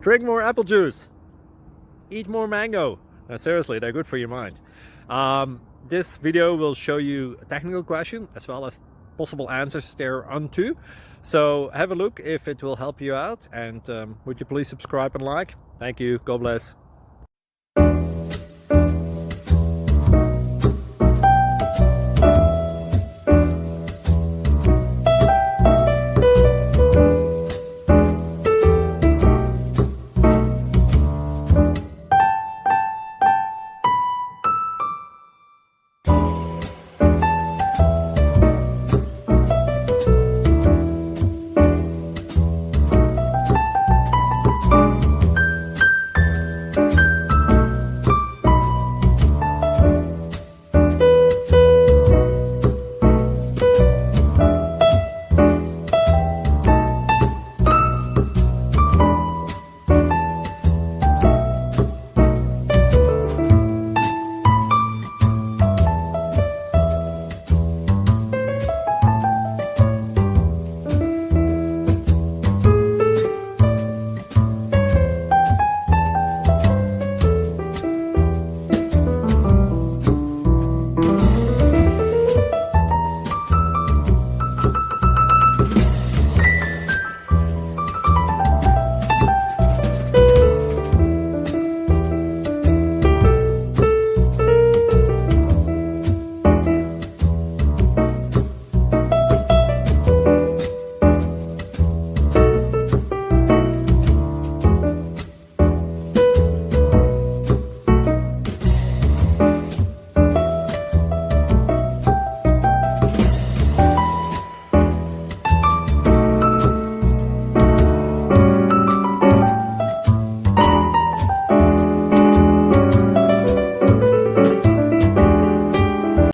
Drink more apple juice. Eat more mango. No, seriously, they're good for your mind. This video will show you a technical question as well as possible answers thereunto. So have a look if it will help you out, and would you please subscribe and like? Thank you. God bless.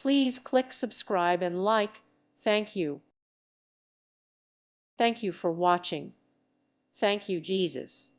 Please click subscribe and like. Thank you. Thank you for watching. Thank you, Jesus.